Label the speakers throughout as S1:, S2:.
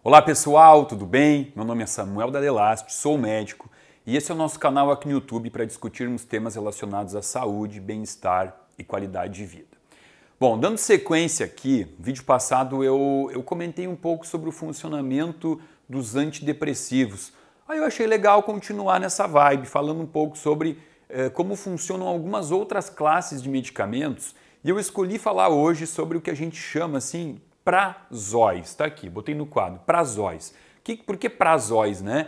S1: Olá pessoal, tudo bem? Meu nome é Samuel Dadelast, sou médico e esse é o nosso canal aqui no YouTube para discutirmos temas relacionados à saúde, bem-estar e qualidade de vida. Bom, dando sequência aqui, no vídeo passado eu comentei um pouco sobre o funcionamento dos antidepressivos. Aí eu achei legal continuar nessa vibe, falando um pouco sobre como funcionam algumas outras classes de medicamentos e eu escolhi falar hoje sobre o que a gente chama assim prazóis, tá aqui, botei no quadro, prazóis. Por que prazóis, né?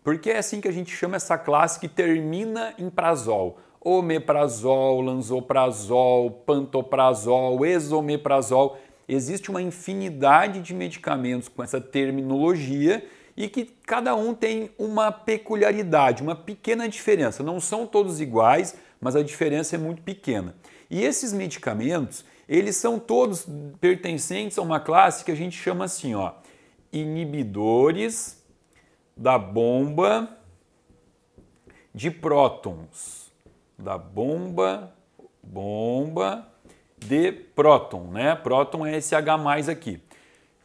S1: Porque é assim que a gente chama essa classe que termina em prazol. Omeprazol, lansoprazol, pantoprazol, esomeprazol. Existe uma infinidade de medicamentos com essa terminologia e que cada um tem uma peculiaridade, uma pequena diferença. Não são todos iguais, mas a diferença é muito pequena. E esses medicamentos, eles são todos pertencentes a uma classe que a gente chama assim, ó, inibidores da bomba de prótons. Da bomba de próton, né? Próton é esse H+ aqui.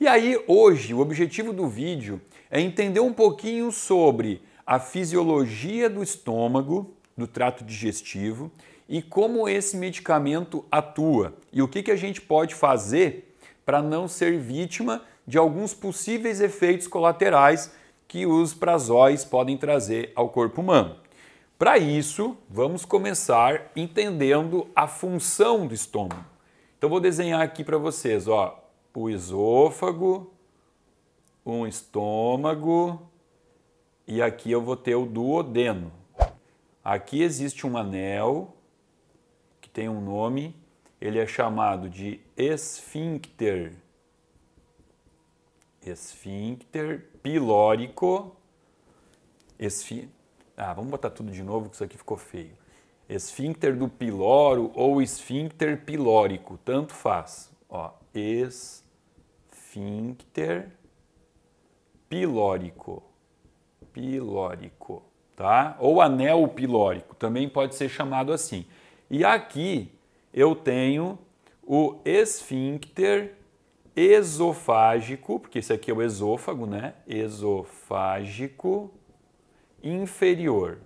S1: E aí, hoje, o objetivo do vídeo é entender um pouquinho sobre a fisiologia do estômago, do trato digestivo, e como esse medicamento atua e o que a gente pode fazer para não ser vítima de alguns possíveis efeitos colaterais que os prazóis podem trazer ao corpo humano. Para isso, vamos começar entendendo a função do estômago. Então vou desenhar aqui para vocês, ó, o esôfago, um estômago e aqui eu vou ter o duodeno. Aqui existe um anel que tem um nome, ele é chamado de esfíncter. Esfíncter pilórico. Vamos botar tudo de novo que isso aqui ficou feio. Esfíncter do piloro ou esfíncter pilórico, tanto faz. Ó, esfíncter pilórico. Pilórico, tá? Ou anel pilórico, também pode ser chamado assim. E aqui eu tenho o esfíncter esofágico, porque esse aqui é o esôfago, né? Esofágico inferior.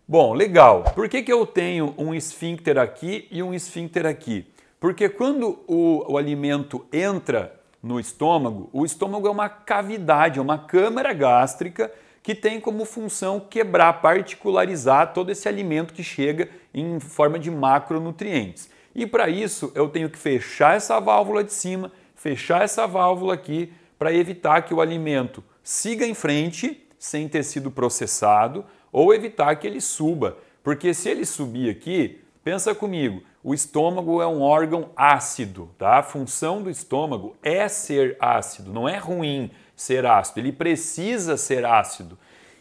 S1: Bom, legal. Por que eu tenho um esfíncter aqui e um esfíncter aqui? Porque quando o alimento entra no estômago, o estômago é uma cavidade, é uma câmara gástrica que tem como função quebrar, particularizar todo esse alimento que chega em forma de macronutrientes. E para isso eu tenho que fechar essa válvula de cima, fechar essa válvula aqui para evitar que o alimento siga em frente sem ter sido processado ou evitar que ele suba. Porque se ele subir aqui, pensa comigo, o estômago é um órgão ácido, tá? A função do estômago é ser ácido, não é ruim ser ácido, ele precisa ser ácido.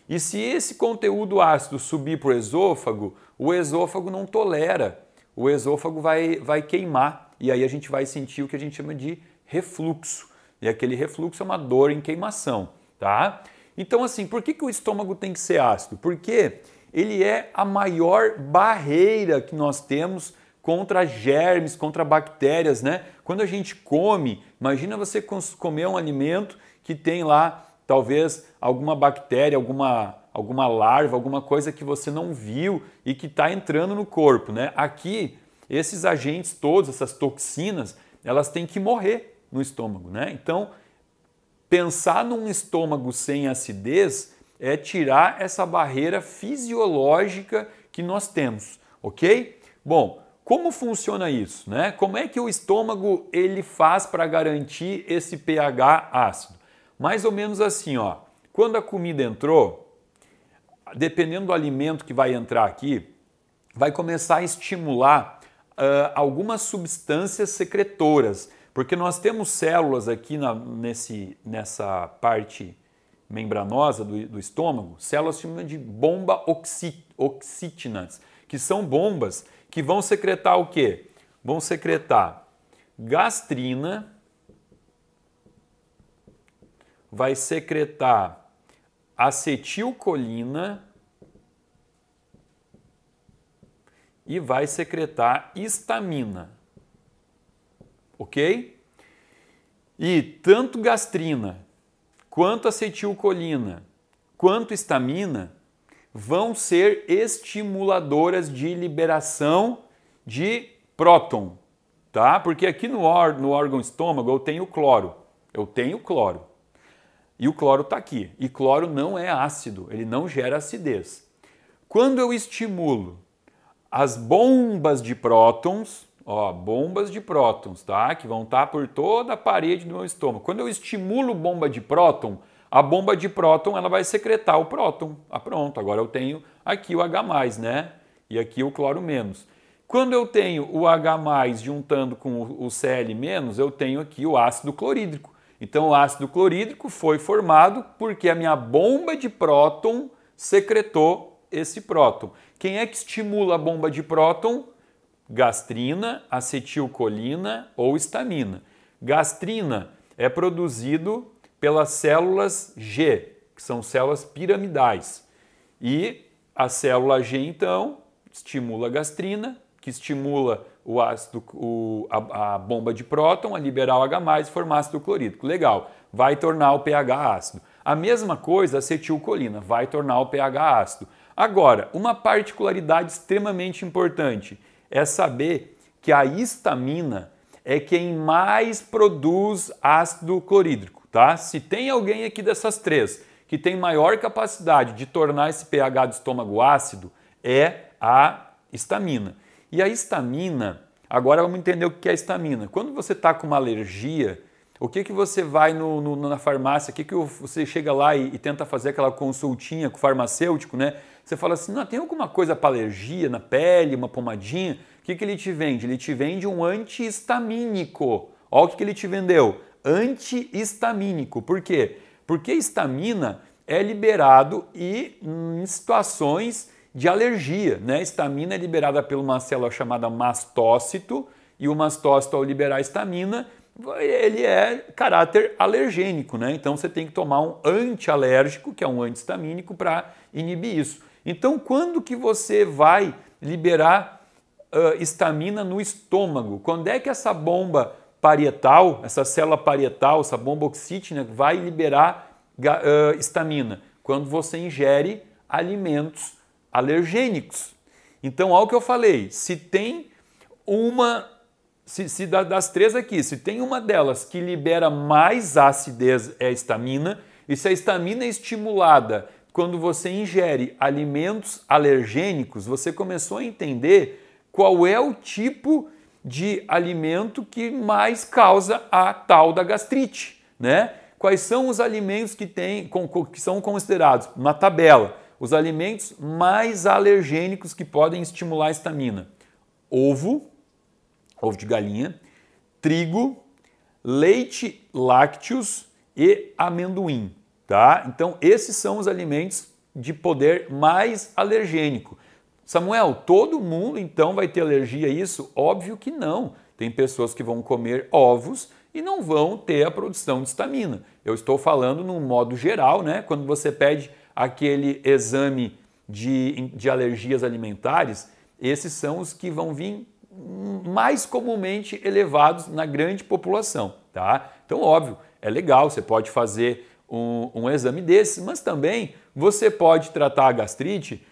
S1: E se esse conteúdo ácido subir para o esôfago não tolera, o esôfago vai queimar e aí a gente vai sentir o que a gente chama de refluxo. E aquele refluxo é uma dor em queimação, tá? Então assim, por que o estômago tem que ser ácido? Porque ele é a maior barreira que nós temos contra germes, contra bactérias, né? Quando a gente come, imagina você comer um alimento que tem lá talvez alguma bactéria, alguma larva, alguma coisa que você não viu e que está entrando no corpo, né? Aqui, esses agentes todos, essas toxinas, elas têm que morrer no estômago, né? Então, pensar num estômago sem acidez é tirar essa barreira fisiológica que nós temos, ok? Bom, como funciona isso, né? Como é que o estômago ele faz para garantir esse pH ácido? Mais ou menos assim, ó. Quando a comida entrou, dependendo do alimento que vai entrar aqui, vai começar a estimular algumas substâncias secretoras, porque nós temos células aqui nessa parte membranosa do estômago, células chamadas de bomba oxígenas, que são bombas que vão secretar o quê? Vão secretar gastrina, vai secretar acetilcolina e vai secretar histamina. Ok? E tanto gastrina, quanto acetilcolina, quanto histamina vão ser estimuladoras de liberação de próton, tá? Porque aqui no órgão estômago eu tenho cloro. E o cloro está aqui. E cloro não é ácido, ele não gera acidez. Quando eu estimulo as bombas de prótons, ó, bombas de prótons, tá? Que vão estar por toda a parede do meu estômago. Quando eu estimulo bomba de próton, a bomba de próton ela vai secretar o próton. Ah, pronto, agora eu tenho aqui o H+, né? E aqui o cloro menos. Quando eu tenho o H+ juntando com o Cl-, eu tenho aqui o ácido clorídrico. Então o ácido clorídrico foi formado porque a minha bomba de próton secretou esse próton. Quem é que estimula a bomba de próton? Gastrina, acetilcolina ou histamina. Gastrina é produzido pelas células G, que são células piramidais. E a célula G, então, estimula a gastrina, que estimula o ácido, a bomba de próton a liberar o H+, e formar ácido clorídrico. Legal, vai tornar o pH ácido. A mesma coisa a acetilcolina, vai tornar o pH ácido. Agora, uma particularidade extremamente importante é saber que a histamina é quem mais produz ácido clorídrico, tá? Se tem alguém aqui dessas três que tem maior capacidade de tornar esse pH do estômago ácido, é a histamina. E a histamina, agora vamos entender o que é a histamina. Quando você está com uma alergia, o que você vai na farmácia, que você chega lá e tenta fazer aquela consultinha com o farmacêutico, né? Você fala assim, não, tem alguma coisa para alergia na pele, uma pomadinha? O que ele te vende? Ele te vende um antihistamínico. Olha o que ele te vendeu. Antihistamínico. Por quê? Porque histamina é liberado em situações de alergia, né? Histamina é liberada por uma célula chamada mastócito e o mastócito, ao liberar histamina, ele é caráter alergênico, né? Então você tem que tomar um antialérgico, que é um antihistamínico, para inibir isso. Então quando que você vai liberar histamina no estômago? Quando é que essa bomba parietal, essa célula parietal, essa bomba oxítina vai liberar histamina? Quando você ingere alimentos alergênicos. Então, olha o que eu falei, se tem das três aqui, se tem uma delas que libera mais acidez é a histamina, e se a histamina é estimulada quando você ingere alimentos alergênicos, você começou a entender qual é o tipo de alimento que mais causa a tal da gastrite, né? Quais são os alimentos que são considerados na tabela os alimentos mais alergênicos que podem estimular a histamina? Ovo de galinha, trigo, leite lácteos e amendoim, tá? Então esses são os alimentos de poder mais alergênico. Samuel, todo mundo então vai ter alergia a isso? Óbvio que não. Tem pessoas que vão comer ovos e não vão ter a produção de histamina. Eu estou falando num modo geral, né? Quando você pede aquele exame de alergias alimentares, esses são os que vão vir mais comumente elevados na grande população, tá? Então, óbvio, é legal, você pode fazer um exame desses, mas também você pode tratar a gastrite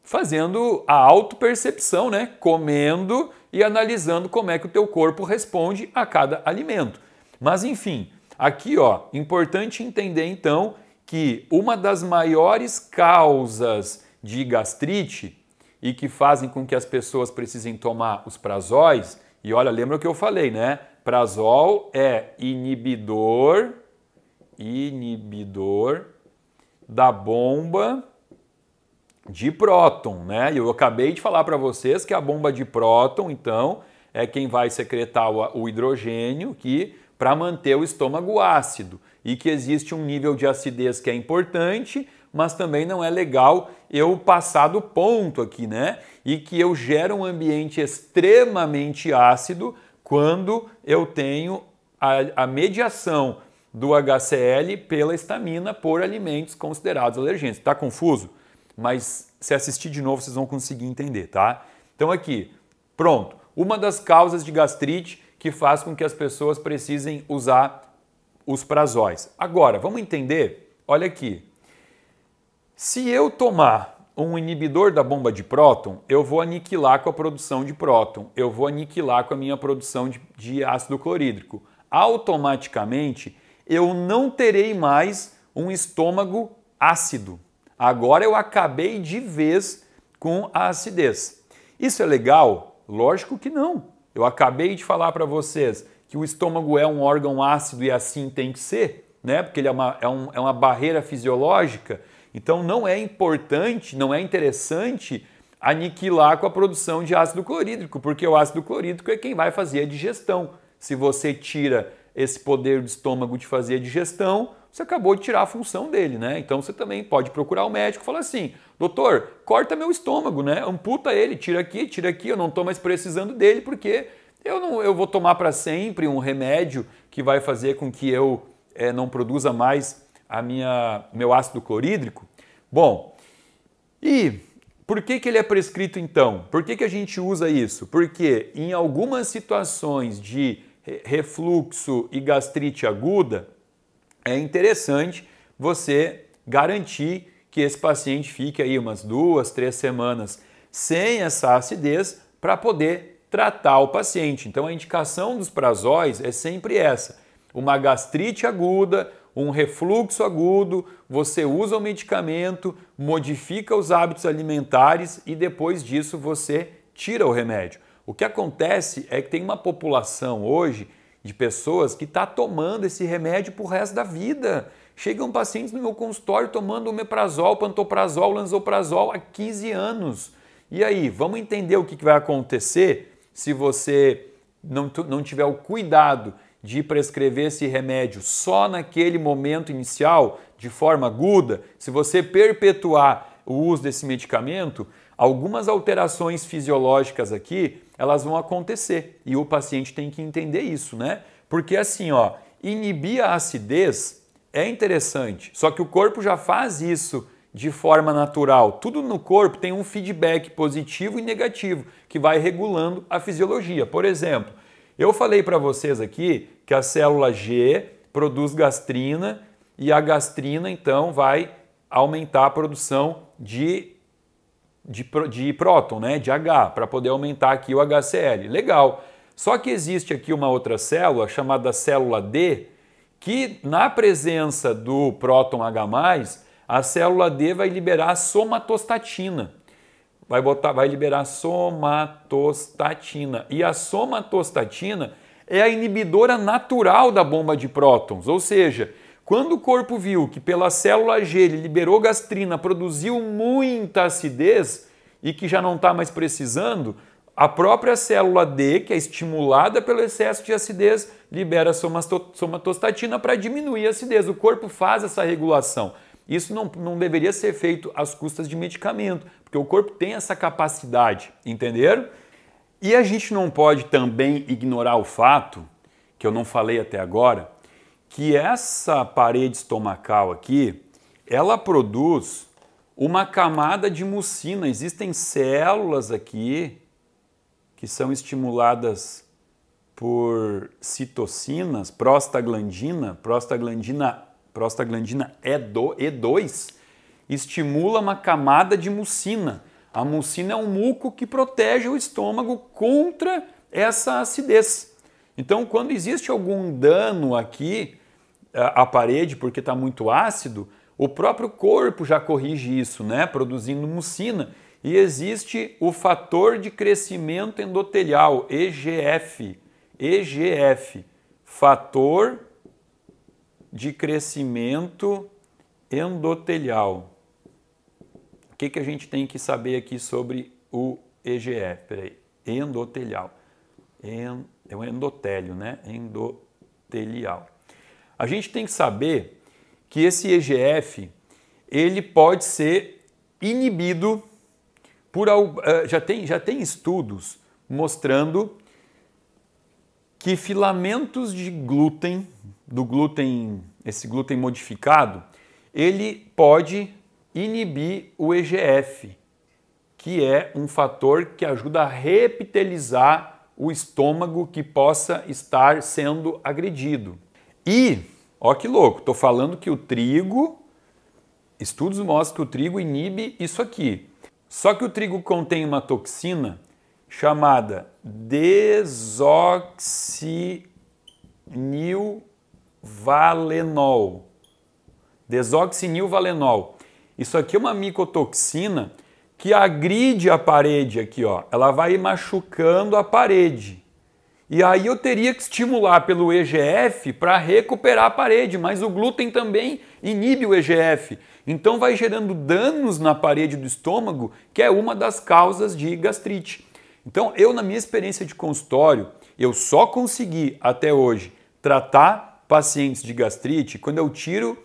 S1: fazendo a autopercepção, né? Comendo e analisando como é que o teu corpo responde a cada alimento. Mas enfim, aqui ó, importante entender então que uma das maiores causas de gastrite e que fazem com que as pessoas precisem tomar os prazóis, e olha, lembra o que eu falei, né? Prazol é inibidor da bomba de próton, né? Eu acabei de falar para vocês que a bomba de próton, então, é quem vai secretar o hidrogênio aqui para manter o estômago ácido e que existe um nível de acidez que é importante, mas também não é legal eu passar do ponto aqui, né? E que eu gero um ambiente extremamente ácido quando eu tenho a mediação do HCl pela histamina por alimentos considerados alergênicos. Tá confuso? Mas se assistir de novo vocês vão conseguir entender, tá? Então aqui, pronto. Uma das causas de gastrite que faz com que as pessoas precisem usar os prazóis. Agora, vamos entender, olha aqui, se eu tomar um inibidor da bomba de próton, eu vou aniquilar com a produção de próton, eu vou aniquilar com a minha produção de ácido clorídrico. Automaticamente, eu não terei mais um estômago ácido. Agora eu acabei de vez com a acidez. Isso é legal? Lógico que não. Eu acabei de falar para vocês que o estômago é um órgão ácido e assim tem que ser, né? Porque ele é uma barreira fisiológica. Então não é importante, não é interessante aniquilar com a produção de ácido clorídrico, porque o ácido clorídrico é quem vai fazer a digestão. Se você tira esse poder do estômago de fazer a digestão, você acabou de tirar a função dele, né? Então você também pode procurar o médico e falar assim, doutor, corta meu estômago, né? Amputa ele, tira aqui, eu não estou mais precisando dele porque eu vou tomar para sempre um remédio que vai fazer com que eu não produza mais meu ácido clorídrico. Bom, e por que ele é prescrito então? Por que a gente usa isso? Porque em algumas situações de refluxo e gastrite aguda, é interessante você garantir que esse paciente fique aí umas 2, 3 semanas sem essa acidez para poder tratar o paciente. Então a indicação dos prazóis é sempre essa. Uma gastrite aguda, um refluxo agudo, você usa o medicamento, modifica os hábitos alimentares e depois disso você tira o remédio. O que acontece é que tem uma população hoje de pessoas que está tomando esse remédio para o resto da vida. Chegam pacientes no meu consultório tomando omeprazol, pantoprazol, lansoprazol há 15 anos. E aí, vamos entender o que vai acontecer se você não tiver o cuidado de prescrever esse remédio só naquele momento inicial, de forma aguda, se você perpetuar o uso desse medicamento, algumas alterações fisiológicas aqui, elas vão acontecer e o paciente tem que entender isso, né? Porque assim, ó, inibir a acidez é interessante, só que o corpo já faz isso de forma natural. Tudo no corpo tem um feedback positivo e negativo que vai regulando a fisiologia. Por exemplo, eu falei para vocês aqui que a célula G produz gastrina e a gastrina então vai aumentar a produção de próton, né, de H, para poder aumentar aqui o HCl. Legal. Só que existe aqui uma outra célula chamada célula D, que na presença do próton H+, a célula D vai liberar somatostatina. Vai liberar somatostatina. E a somatostatina é a inibidora natural da bomba de prótons, ou seja, quando o corpo viu que pela célula G ele liberou gastrina, produziu muita acidez e que já não está mais precisando, a própria célula D, que é estimulada pelo excesso de acidez, libera somatostatina para diminuir a acidez. O corpo faz essa regulação. Isso não deveria ser feito às custas de medicamento, porque o corpo tem essa capacidade, entenderam? E a gente não pode também ignorar o fato, que eu não falei até agora, que essa parede estomacal aqui, ela produz uma camada de mucina. Existem células aqui que são estimuladas por citocinas, prostaglandina E2, estimula uma camada de mucina. A mucina é um muco que protege o estômago contra essa acidez. Então, quando existe algum dano aqui à parede porque está muito ácido, o próprio corpo já corrige isso, né? Produzindo mucina. E existe o fator de crescimento endotelial, EGF. Fator de crescimento endotelial. O que a gente tem que saber aqui sobre o EGF? Peraí, endotelial. É um endotélio, né? Endotelial. A gente tem que saber que esse EGF ele pode ser inibido por já tem estudos mostrando que filamentos de glúten, esse glúten modificado, ele pode inibir o EGF, que é um fator que ajuda a reepitelizar o estômago que possa estar sendo agredido. E, Ó que louco, estou falando que o trigo, estudos mostram que o trigo inibe isso aqui. Só que o trigo contém uma toxina chamada desoxinilvalenol. Desoxinilvalenol. Isso aqui é uma micotoxina que agride a parede aqui, ó. Ela vai machucando a parede. E aí eu teria que estimular pelo EGF para recuperar a parede, mas o glúten também inibe o EGF. Então vai gerando danos na parede do estômago, que é uma das causas de gastrite. Então eu, na minha experiência de consultório, eu só consegui até hoje tratar pacientes de gastrite quando eu tiro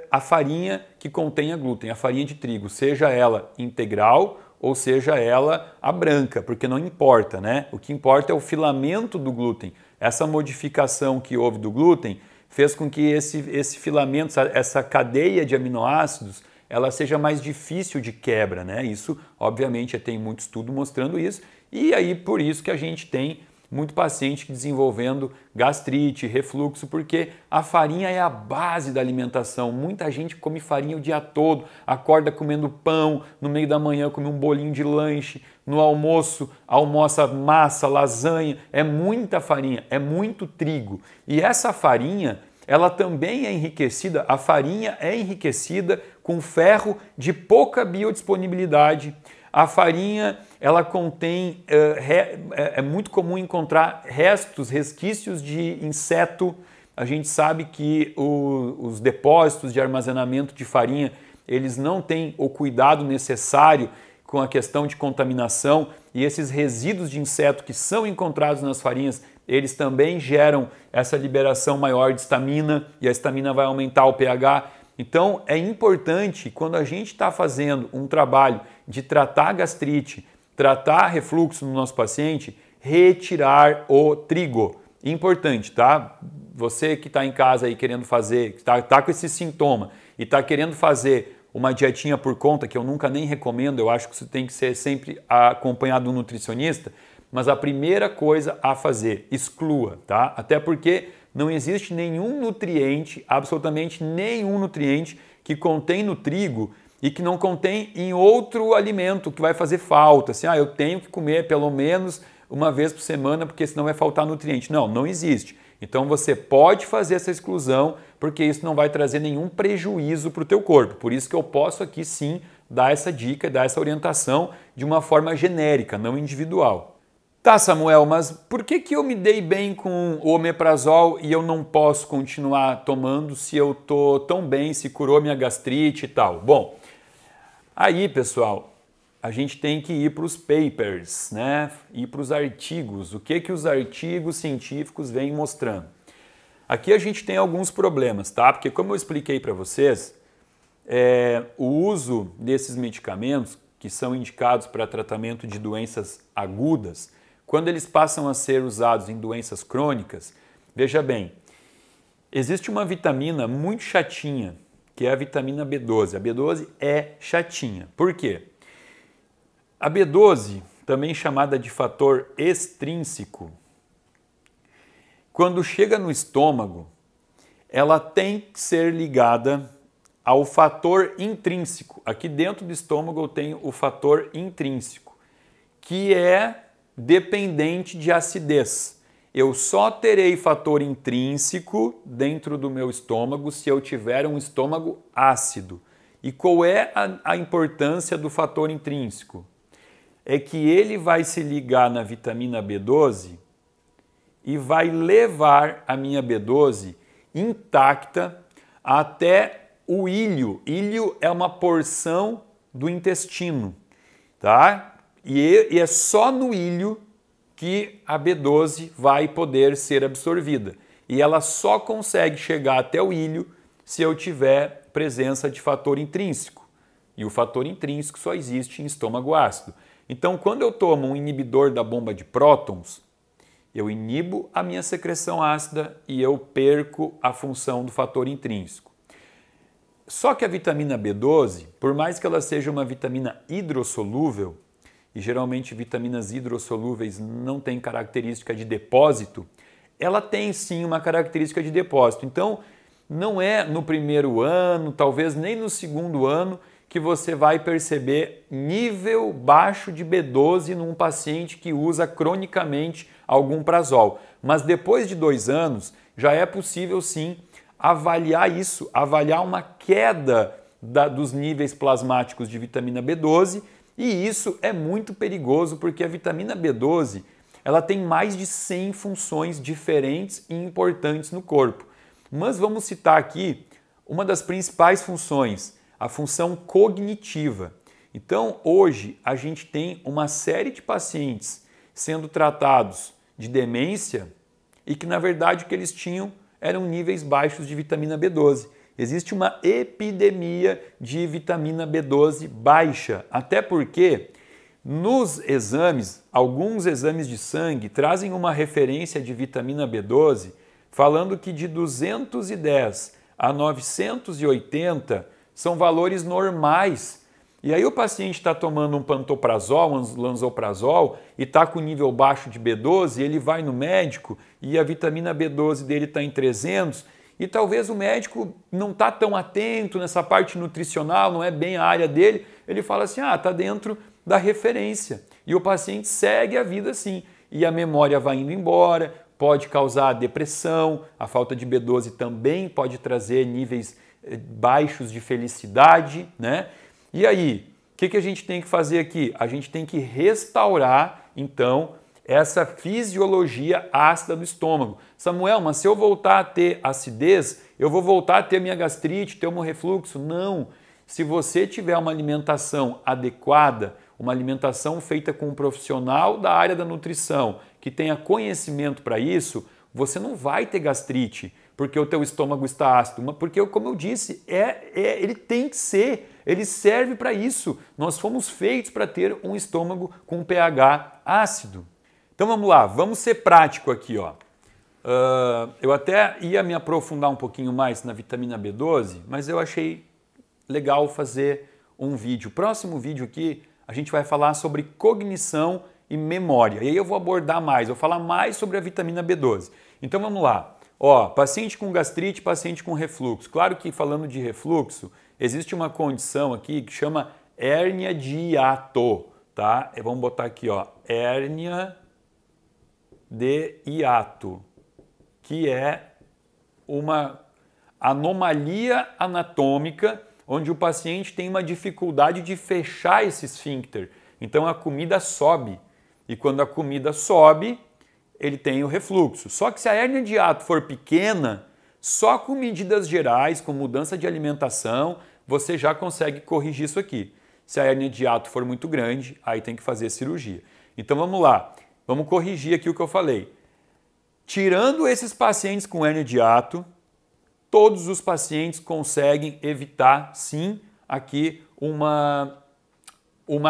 S1: a farinha que contenha glúten, a farinha de trigo, seja ela integral ou seja ela a branca, porque não importa, né? O que importa é o filamento do glúten. Essa modificação que houve do glúten fez com que esse filamento, essa cadeia de aminoácidos, ela seja mais difícil de quebra, né? Isso, obviamente, tem muito estudo mostrando isso, e aí por isso que a gente tem muito paciente desenvolvendo gastrite, refluxo, porque a farinha é a base da alimentação. Muita gente come farinha o dia todo, acorda comendo pão, no meio da manhã come um bolinho de lanche, no almoço almoça massa, lasanha, é muita farinha, é muito trigo. E essa farinha, ela também é enriquecida, a farinha é enriquecida com ferro de pouca biodisponibilidade. A farinha, ela contém, é muito comum encontrar resquícios de inseto. A gente sabe que os depósitos de armazenamento de farinha, eles não têm o cuidado necessário com a questão de contaminação, e esses resíduos de inseto que são encontrados nas farinhas, eles também geram essa liberação maior de histamina, e a histamina vai aumentar o pH. Então é importante, quando a gente está fazendo um trabalho de tratar gastrite, tratar refluxo no nosso paciente, retirar o trigo. Importante, tá? Você que está em casa aí querendo fazer, que está com esse sintoma e está querendo fazer uma dietinha por conta, que eu nunca nem recomendo, eu acho que isso tem que ser sempre acompanhado de um nutricionista, mas a primeira coisa a fazer, exclua, tá? Até porque não existe nenhum nutriente, absolutamente nenhum nutriente que contém no trigo e que não contém em outro alimento que vai fazer falta. Assim, eu tenho que comer pelo menos uma vez por semana porque senão vai faltar nutriente. Não, não existe. Então você pode fazer essa exclusão porque isso não vai trazer nenhum prejuízo para o teu corpo. Por isso que eu posso aqui sim dar essa dica, dar essa orientação de uma forma genérica, não individual. Tá, Samuel, mas por que eu me dei bem com o omeprazol e eu não posso continuar tomando se eu tô tão bem, se curou minha gastrite e tal? Bom, aí, pessoal, a gente tem que ir para os papers, né? Ir para os artigos. O que os artigos científicos vêm mostrando? Aqui a gente tem alguns problemas, tá? Porque como eu expliquei para vocês, o uso desses medicamentos que são indicados para tratamento de doenças agudas, quando eles passam a ser usados em doenças crônicas, veja bem, existe uma vitamina muito chatinha, que é a vitamina B12. A B12 é chatinha. Por quê? A B12, também chamada de fator extrínseco, quando chega no estômago, ela tem que ser ligada ao fator intrínseco. Aqui dentro do estômago eu tenho o fator intrínseco, que é dependente de acidez. Eu só terei fator intrínseco dentro do meu estômago se eu tiver um estômago ácido. E qual é a importância do fator intrínseco? É que ele vai se ligar na vitamina B12 e vai levar a minha B12 intacta até o íleo. Íleo é uma porção do intestino, tá? E é só no íleo que a B12 vai poder ser absorvida. E ela só consegue chegar até o íleo se eu tiver presença de fator intrínseco. E o fator intrínseco só existe em estômago ácido. Então, quando eu tomo um inibidor da bomba de prótons, eu inibo a minha secreção ácida e eu perco a função do fator intrínseco. Só que a vitamina B12, por mais que ela seja uma vitamina hidrossolúvel, e geralmente vitaminas hidrossolúveis não têm característica de depósito, ela tem sim uma característica de depósito. Então, não é no primeiro ano, talvez nem no segundo ano, que você vai perceber nível baixo de B12 num paciente que usa cronicamente algum prazol. Mas depois de 2 anos, já é possível sim avaliar isso, avaliar uma queda dos níveis plasmáticos de vitamina B12, e isso é muito perigoso porque a vitamina B12 ela tem mais de 100 funções diferentes e importantes no corpo. Mas vamos citar aqui uma das principais funções, a função cognitiva. Então, hoje, a gente tem uma série de pacientes sendo tratados de demência e que, na verdade, o que eles tinham eram níveis baixos de vitamina B12. Existe uma epidemia de vitamina B12 baixa, até porque nos exames, alguns exames de sangue trazem uma referência de vitamina B12 falando que de 210 a 980 são valores normais. E aí o paciente está tomando um pantoprazol, um lansoprazol e está com nível baixo de B12, ele vai no médico e a vitamina B12 dele está em 300 e talvez o médico não está tão atento nessa parte nutricional, não é bem a área dele, ele fala assim, está dentro da referência. E o paciente segue a vida assim. E a memória vai indo embora, pode causar depressão, a falta de B12 também pode trazer níveis baixos de felicidade, né? E aí, o que a gente tem que fazer aqui? A gente tem que restaurar, então, essa fisiologia ácida do estômago. Samuel, mas se eu voltar a ter acidez, eu vou voltar a ter minha gastrite, ter um refluxo? Não. Se você tiver uma alimentação adequada, uma alimentação feita com um profissional da área da nutrição que tenha conhecimento para isso, você não vai ter gastrite porque o teu estômago está ácido, porque, como eu disse, ele tem que ser, ele serve para isso. Nós fomos feitos para ter um estômago com pH ácido. Então vamos lá, vamos ser prático aqui, ó. Eu até ia me aprofundar um pouquinho mais na vitamina B12, mas eu achei legal fazer um vídeo. Próximo vídeo aqui, a gente vai falar sobre cognição e memória. E aí eu vou abordar mais, vou falar mais sobre a vitamina B12. Então vamos lá. Ó, paciente com gastrite, paciente com refluxo. Claro que falando de refluxo, existe uma condição aqui que chama hérnia de hiato, tá? Vamos botar aqui, ó, hérnia de hiato, que é uma anomalia anatômica onde o paciente tem uma dificuldade de fechar esse esfíncter. Então a comida sobe. E quando a comida sobe, ele tem o refluxo. Só que se a hérnia de hiato for pequena, só com medidas gerais, com mudança de alimentação, você já consegue corrigir isso aqui. Se a hérnia de hiato for muito grande, aí tem que fazer cirurgia. Então vamos lá, vamos corrigir aqui o que eu falei. Tirando esses pacientes com hérnia de hiato, todos os pacientes conseguem evitar, sim, aqui uma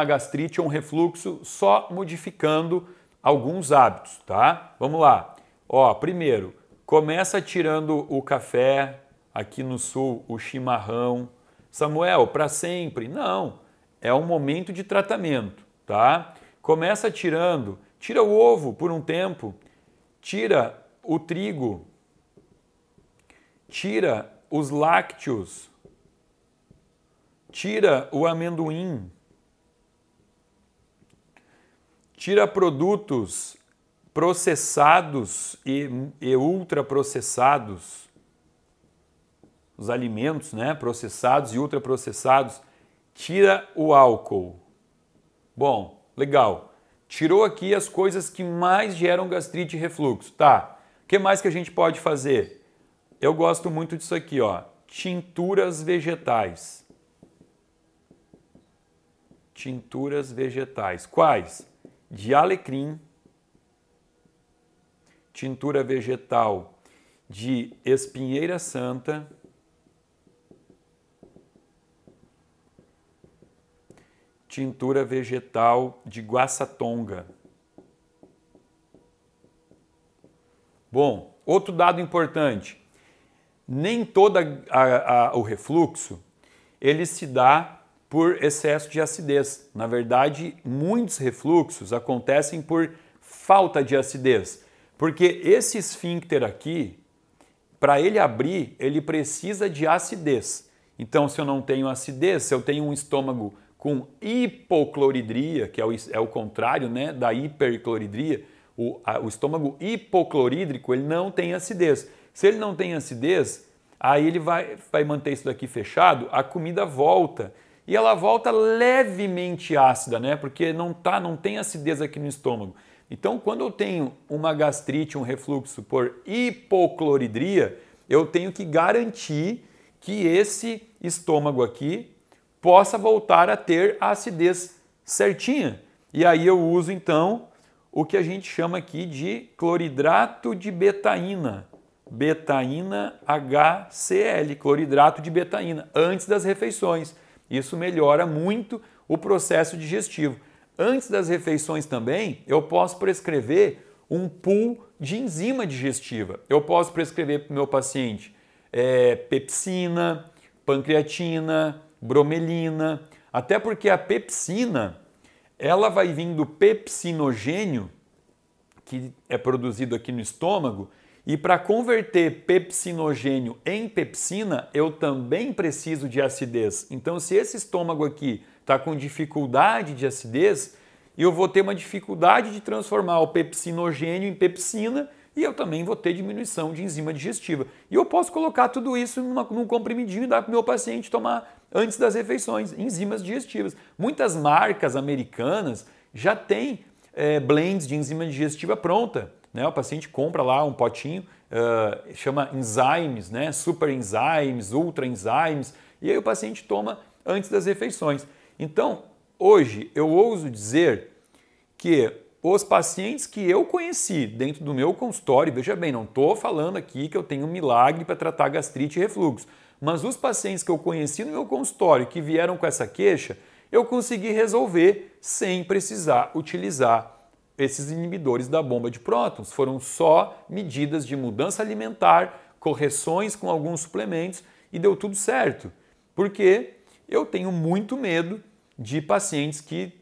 S1: gastrite ou um refluxo só modificando alguns hábitos, tá? Vamos lá. Ó, primeiro, começa tirando o café, aqui no sul, o chimarrão. Samuel, para sempre? Não, é um momento de tratamento, tá? Começa tirando, tira o ovo por um tempo, tira o trigo, tira os lácteos, tira o amendoim, tira produtos processados e ultraprocessados, os alimentos, né, processados e ultraprocessados, tira o álcool. Bom, legal. Tirou aqui as coisas que mais geram gastrite e refluxo. Tá, o que mais que a gente pode fazer? Eu gosto muito disso aqui, ó, tinturas vegetais. Tinturas vegetais. Quais? De alecrim, tintura vegetal de espinheira santa, tintura vegetal de guaçatonga. Bom, outro dado importante, nem todo o refluxo ele se dá por excesso de acidez. Na verdade, muitos refluxos acontecem por falta de acidez, porque esse esfíncter aqui, para ele abrir, ele precisa de acidez. Então, se eu não tenho acidez, se eu tenho um estômago com hipocloridria, que é o contrário, né, da hipercloridria, o estômago hipoclorídrico, ele não tem acidez. Se ele não tem acidez, aí ele vai manter isso daqui fechado, a comida volta. E ela volta levemente ácida, né? Porque não tem acidez aqui no estômago. Então, quando eu tenho uma gastrite, um refluxo por hipocloridria, eu tenho que garantir que esse estômago aqui possa voltar a ter a acidez certinha. E aí eu uso, então, o que a gente chama aqui de cloridrato de betaína. Betaína HCl, cloridrato de betaína, antes das refeições. Isso melhora muito o processo digestivo. Antes das refeições também, eu posso prescrever um pool de enzima digestiva. Eu posso prescrever para o meu paciente pepsina, pancreatina, bromelina, até porque a pepsina, ela vai vir do pepsinogênio, que é produzido aqui no estômago, e para converter pepsinogênio em pepsina, eu também preciso de acidez. Então, se esse estômago aqui está com dificuldade de acidez, eu vou ter uma dificuldade de transformar o pepsinogênio em pepsina e eu também vou ter diminuição de enzima digestiva. E eu posso colocar tudo isso num comprimidinho e dar para o meu paciente tomar antes das refeições, enzimas digestivas. Muitas marcas americanas já têm blends de enzima digestiva pronta. Né? O paciente compra lá um potinho, chama enzymes, né? Super enzymes, ultra enzymes, e aí o paciente toma antes das refeições. Então, hoje eu ouso dizer que os pacientes que eu conheci dentro do meu consultório, veja bem, não estou falando aqui que eu tenho um milagre para tratar gastrite e refluxo, mas os pacientes que eu conheci no meu consultório que vieram com essa queixa, eu consegui resolver sem precisar utilizar esses inibidores da bomba de prótons. Foram só medidas de mudança alimentar, correções com alguns suplementos e deu tudo certo. Porque eu tenho muito medo de pacientes que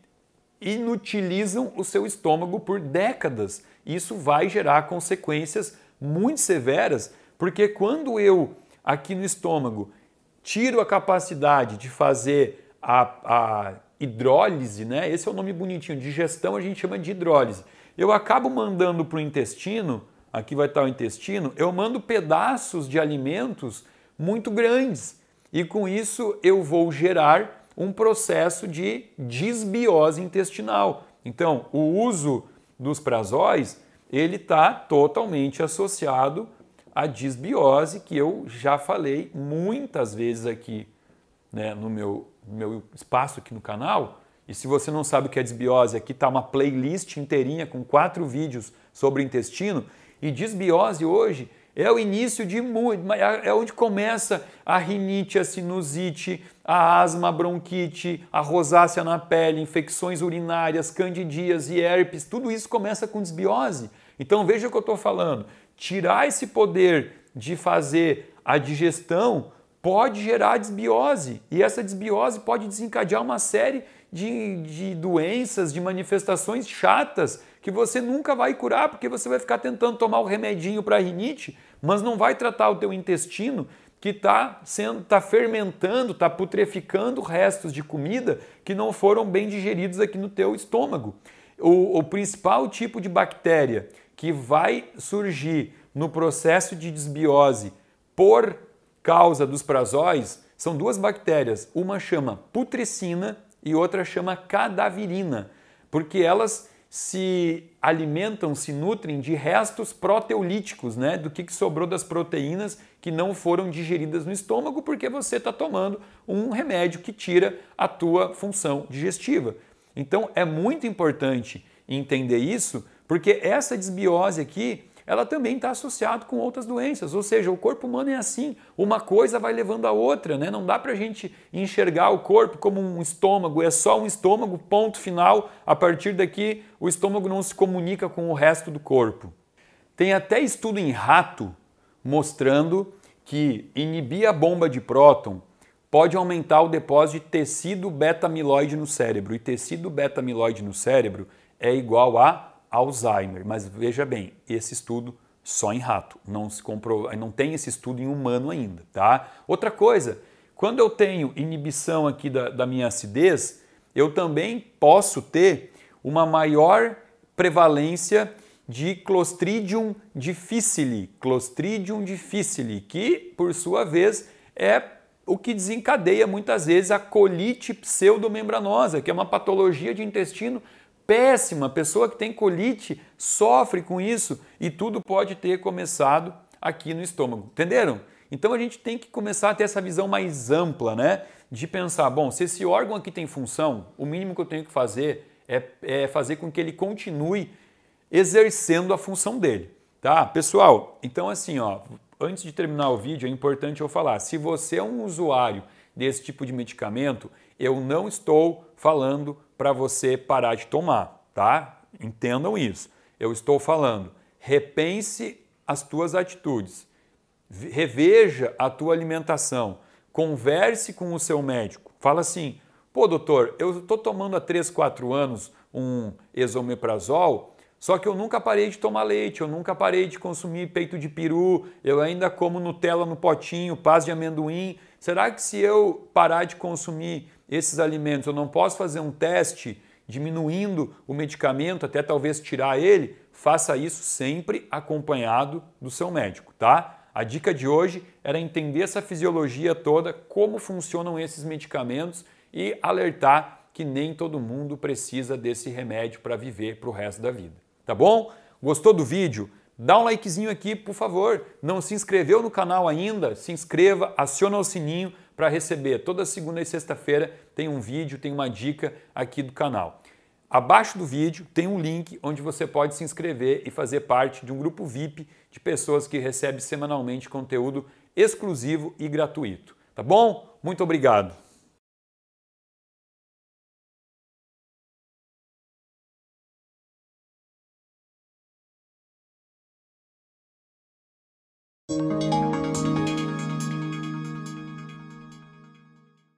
S1: inutilizam o seu estômago por décadas. Isso vai gerar consequências muito severas, porque quando eu, aqui no estômago, tiro a capacidade de fazer a hidrólise, né? Esse é o nome bonitinho, digestão a gente chama de hidrólise. Eu acabo mandando para o intestino, aqui vai estar o intestino, eu mando pedaços de alimentos muito grandes e com isso eu vou gerar um processo de disbiose intestinal. Então, o uso dos prazóis, ele está totalmente associado à disbiose, que eu já falei muitas vezes aqui, né, no meu espaço aqui no canal. E se você não sabe o que é disbiose, aqui está uma playlist inteirinha com 4 vídeos sobre o intestino. E disbiose hoje é o início de muito, é onde começa a rinite, a sinusite, a asma, a bronquite, a rosácea na pele, infecções urinárias, candidíase, herpes, tudo isso começa com disbiose. Então veja o que eu estou falando, tirar esse poder de fazer a digestão pode gerar disbiose e essa disbiose pode desencadear uma série de doenças, de manifestações chatas que você nunca vai curar porque você vai ficar tentando tomar o remedinho para a rinite, mas não vai tratar o teu intestino que está fermentando, está putreficando restos de comida que não foram bem digeridos aqui no teu estômago. O principal tipo de bactéria que vai surgir no processo de disbiose por causa dos prazóis são 2 bactérias. Uma chama putricina e outra chama cadaverina, porque elas se alimentam, se nutrem de restos proteolíticos, né? Do que sobrou das proteínas que não foram digeridas no estômago porque você está tomando um remédio que tira a tua função digestiva. Então é muito importante entender isso, porque essa disbiose aqui, ela também está associada com outras doenças, ou seja, o corpo humano é assim, uma coisa vai levando a outra, né? Não dá para a gente enxergar o corpo como um estômago, é só um estômago, ponto final, a partir daqui o estômago não se comunica com o resto do corpo. Tem até estudo em rato mostrando que inibir a bomba de próton pode aumentar o depósito de tecido beta-amiloide no cérebro, e tecido beta-amiloide no cérebro é igual a Alzheimer, mas veja bem, esse estudo Só em rato, não tem esse estudo em humano ainda, tá? Outra coisa, quando eu tenho inibição aqui da minha acidez, eu também posso ter uma maior prevalência de Clostridium difficile, que por sua vez é o que desencadeia muitas vezes a colite pseudomembranosa, que é uma patologia de intestino péssima. A pessoa que tem colite sofre com isso e tudo pode ter começado aqui no estômago. Entenderam? Então a gente tem que começar a ter essa visão mais ampla, né? De pensar, bom, se esse órgão aqui tem função, o mínimo que eu tenho que fazer é fazer com que ele continue exercendo a função dele, tá? Pessoal, então assim, ó, antes de terminar o vídeo é importante eu falar, se você é um usuário desse tipo de medicamento, eu não estou falando para você parar de tomar, tá? Entendam isso. Eu estou falando, repense as tuas atitudes, reveja a tua alimentação, converse com o seu médico, fala assim, pô doutor, eu estou tomando há 3, 4 anos um esomeprazol, só que eu nunca parei de tomar leite, eu nunca parei de consumir peito de peru, eu ainda como Nutella no potinho, paz de amendoim. Será que se eu parar de consumir esses alimentos, eu não posso fazer um teste diminuindo o medicamento, até talvez tirar ele? Faça isso sempre acompanhado do seu médico, tá? A dica de hoje era entender essa fisiologia toda, como funcionam esses medicamentos e alertar que nem todo mundo precisa desse remédio para viver para o resto da vida. Tá bom? Gostou do vídeo? Dá um likezinho aqui, por favor. Não se inscreveu no canal ainda? Se inscreva, aciona o sininho para receber. Toda segunda e sexta-feira tem um vídeo, tem uma dica aqui do canal. Abaixo do vídeo tem um link onde você pode se inscrever e fazer parte de um grupo VIP de pessoas que recebem semanalmente conteúdo exclusivo e gratuito. Tá bom? Muito obrigado.